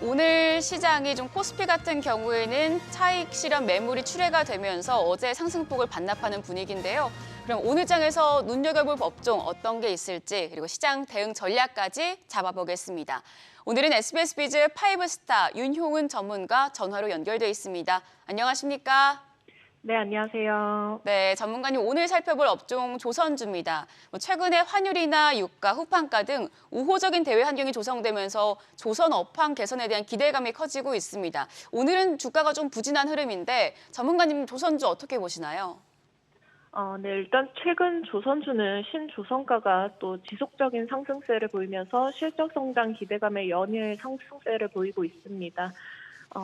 오늘 시장이 좀 코스피 같은 경우에는 차익 실현 매물이 출회가 되면서 어제 상승폭을 반납하는 분위기인데요. 그럼 오늘 장에서 눈여겨볼 업종 어떤 게 있을지 그리고 시장 대응 전략까지 잡아보겠습니다. 오늘은 SBS 비즈 파이브스타 윤효은 전문가 전화로 연결돼 있습니다. 안녕하십니까? 네, 안녕하세요. 네, 전문가님 오늘 살펴볼 업종 조선주입니다. 최근에 환율이나 유가, 후판가 등 우호적인 대외 환경이 조성되면서 조선 업황 개선에 대한 기대감이 커지고 있습니다. 오늘은 주가가 좀 부진한 흐름인데 전문가님 조선주 어떻게 보시나요? 네, 일단 최근 조선주는 신조선가가 또 지속적인 상승세를 보이면서 실적 성장 기대감에 연이은 상승세를 보이고 있습니다.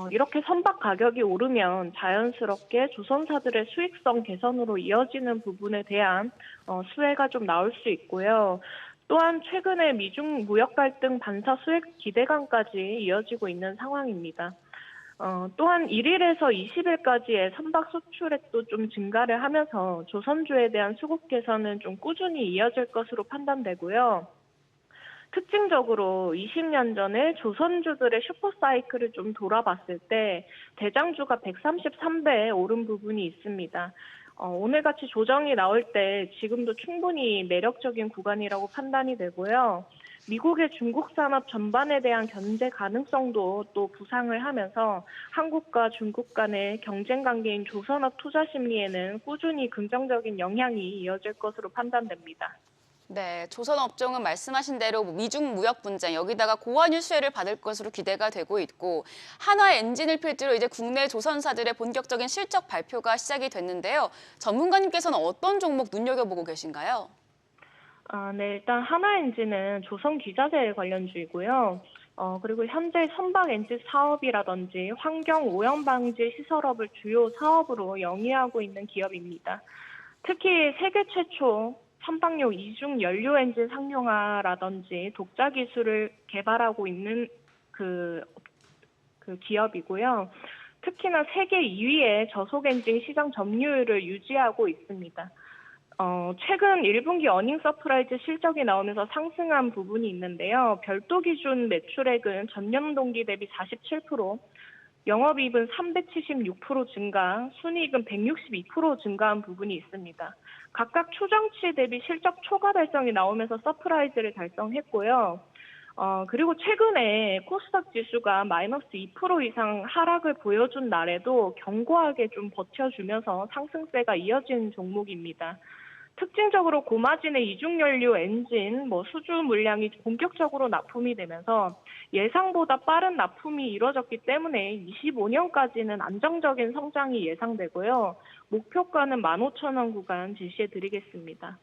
이렇게 선박 가격이 오르면 자연스럽게 조선사들의 수익성 개선으로 이어지는 부분에 대한 수혜가 좀 나올 수 있고요. 또한 최근에 미중 무역 갈등 반사 수혜 기대감까지 이어지고 있는 상황입니다. 또한 1일에서 20일까지의 선박 수출액도 좀 증가를 하면서 조선주에 대한 수급 개선은 좀 꾸준히 이어질 것으로 판단되고요. 특징적으로 20년 전에 조선주들의 슈퍼사이클을 좀 돌아봤을 때 대장주가 133배에 오른 부분이 있습니다. 오늘같이 조정이 나올 때 지금도 충분히 매력적인 구간이라고 판단이 되고요. 미국의 중국 산업 전반에 대한 견제 가능성도 또 부상을 하면서 한국과 중국 간의 경쟁 관계인 조선업 투자 심리에는 꾸준히 긍정적인 영향이 이어질 것으로 판단됩니다. 네, 조선 업종은 말씀하신 대로 미중 무역 분쟁, 여기다가 고환율 수혜를 받을 것으로 기대가 되고 있고 한화 엔진을 필두로 이제 국내 조선사들의 본격적인 실적 발표가 시작이 됐는데요. 전문가님께서는 어떤 종목 눈여겨보고 계신가요? 네, 일단 하나엔진은 조선 기자재 관련주이고요. 그리고 현재 선박 엔진 사업이라든지 환경 오염 방지 시설업을 주요 사업으로 영위하고 있는 기업입니다. 특히 세계 최초 선박용 이중 연료 엔진 상용화라든지 독자 기술을 개발하고 있는 그 기업이고요. 특히나 세계 2위의 저속 엔진 시장 점유율을 유지하고 있습니다. 최근 1분기 어닝 서프라이즈 실적이 나오면서 상승한 부분이 있는데요. 별도 기준 매출액은 전년 동기 대비 47%, 영업이익은 376% 증가, 순이익은 162% 증가한 부분이 있습니다. 각각 초정치 대비 실적 초과 달성이 나오면서 서프라이즈를 달성했고요. 그리고 최근에 코스닥 지수가 마이너스 2% 이상 하락을 보여준 날에도 견고하게 좀 버텨주면서 상승세가 이어진 종목입니다. 특징적으로 고마진의 이중연료 엔진, 수주 물량이 본격적으로 납품이 되면서 예상보다 빠른 납품이 이뤄졌기 때문에 25년까지는 안정적인 성장이 예상되고요. 목표가는 15,000원 구간 제시해 드리겠습니다.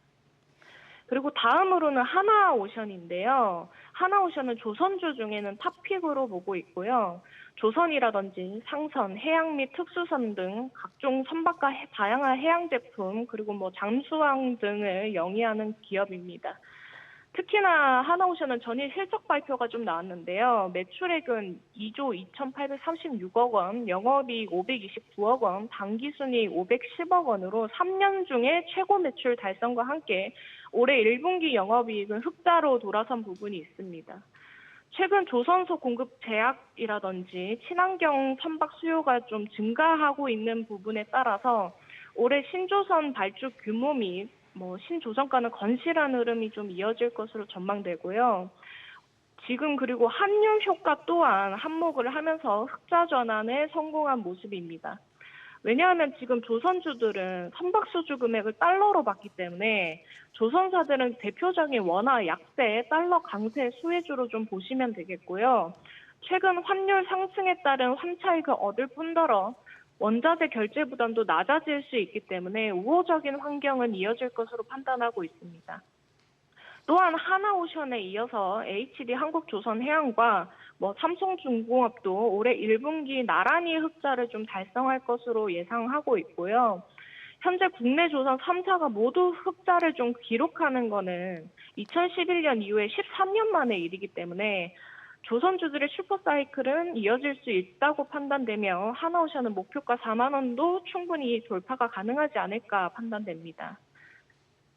그리고 다음으로는 하나오션인데요. 하나오션은 조선주 중에는 탑픽으로 보고 있고요. 조선이라든지 상선, 해양 및 특수선 등 각종 선박과 다양한 해양 제품 그리고 잠수함 등을 영위하는 기업입니다. 특히나 하나오션은 전일 실적 발표가 좀 나왔는데요. 매출액은 2조 2,836억 원, 영업이익 529억 원, 당기순이익 510억 원으로 3년 중에 최고 매출 달성과 함께 올해 1분기 영업이익은 흑자로 돌아선 부분이 있습니다. 최근 조선소 공급 제약이라든지 친환경 선박 수요가 좀 증가하고 있는 부분에 따라서 올해 신조선 발주 규모 및 신조선가는 건실한 흐름이 좀 이어질 것으로 전망되고요. 지금 그리고 환율 효과 또한 한몫을 하면서 흑자 전환에 성공한 모습입니다. 왜냐하면 지금 조선주들은 선박 수주 금액을 달러로 받기 때문에 조선사들은 대표적인 원화 약세, 달러 강세 수혜주로 좀 보시면 되겠고요. 최근 환율 상승에 따른 환차익을 얻을 뿐더러 원자재 결제 부담도 낮아질 수 있기 때문에 우호적인 환경은 이어질 것으로 판단하고 있습니다. 또한 하나오션에 이어서 HD 한국조선해양과 삼성중공업도 올해 1분기 나란히 흑자를 좀 달성할 것으로 예상하고 있고요. 현재 국내 조선 3사가 모두 흑자를 좀 기록하는 거는 2011년 이후에 13년 만의 일이기 때문에 조선주들의 슈퍼사이클은 이어질 수 있다고 판단되며 하나오션은 목표가 4만 원도 충분히 돌파가 가능하지 않을까 판단됩니다.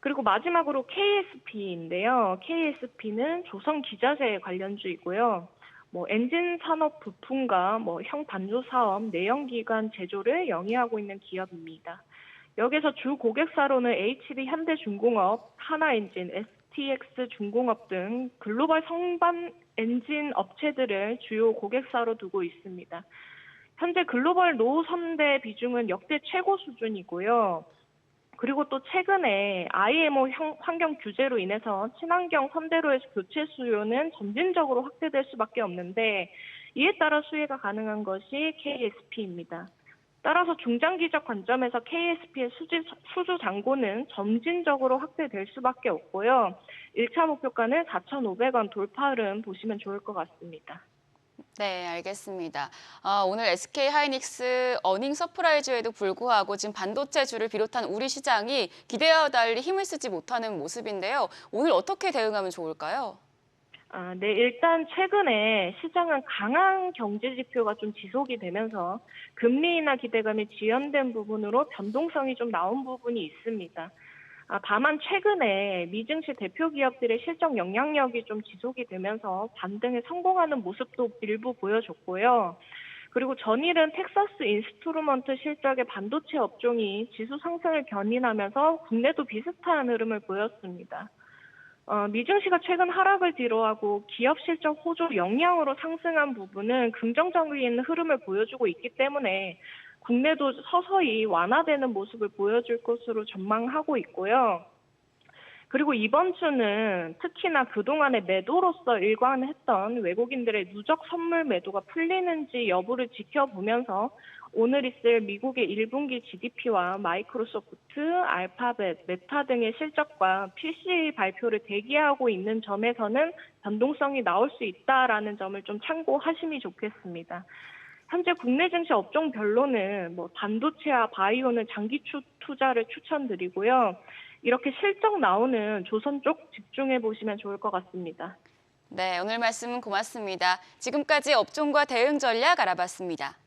그리고 마지막으로 KSP인데요. KSP는 조선 기자재 관련주이고요. 엔진 산업 부품과 형반도 사업, 내연기관 제조를 영위하고 있는 기업입니다. 여기서 주 고객사로는 HD 현대중공업, 하나엔진, STX 중공업 등 글로벌 성반 엔진 업체들을 주요 고객사로 두고 있습니다. 현재 글로벌 노후 선대 비중은 역대 최고 수준이고요. 그리고 또 최근에 IMO 환경 규제로 인해서 친환경 선대로의 교체 수요는 점진적으로 확대될 수밖에 없는데 이에 따라 수혜가 가능한 것이 KSP입니다. 따라서 중장기적 관점에서 KSP의 수주 잔고는 점진적으로 확대될 수밖에 없고요. 1차 목표가는 4,500원 돌파를 보시면 좋을 것 같습니다. 네, 알겠습니다. 오늘 SK 하이닉스 어닝 서프라이즈에도 불구하고 지금 반도체주를 비롯한 우리 시장이 기대와 달리 힘을 쓰지 못하는 모습인데요. 오늘 어떻게 대응하면 좋을까요? 네, 일단 최근에 시장은 강한 경제 지표가 좀 지속이 되면서 금리 인하 기대감이 지연된 부분으로 변동성이 좀 나온 부분이 있습니다. 다만 최근에 미증시 대표 기업들의 실적 영향력이 좀 지속이 되면서 반등에 성공하는 모습도 일부 보여줬고요. 그리고 전일은 텍사스 인스트루먼트 실적의 반도체 업종이 지수 상승을 견인하면서 국내도 비슷한 흐름을 보였습니다. 미증시가 최근 하락을 뒤로하고 기업 실적 호조 영향으로 상승한 부분은 긍정적인 흐름을 보여주고 있기 때문에 국내도 서서히 완화되는 모습을 보여줄 것으로 전망하고 있고요. 그리고 이번 주는 특히나 그동안의 매도로서 일관했던 외국인들의 누적 선물 매도가 풀리는지 여부를 지켜보면서 오늘 있을 미국의 1분기 GDP와 마이크로소프트, 알파벳, 메타 등의 실적과 PC 발표를 대기하고 있는 점에서는 변동성이 나올 수 있다라는 점을 좀 참고하시면 좋겠습니다. 현재 국내 증시 업종별로는 반도체와 바이오는 장기 투자를 추천드리고요. 이렇게 실적 나오는 조선 쪽 집중해 보시면 좋을 것 같습니다. 네, 오늘 말씀 고맙습니다. 지금까지 업종과 대응 전략 알아봤습니다.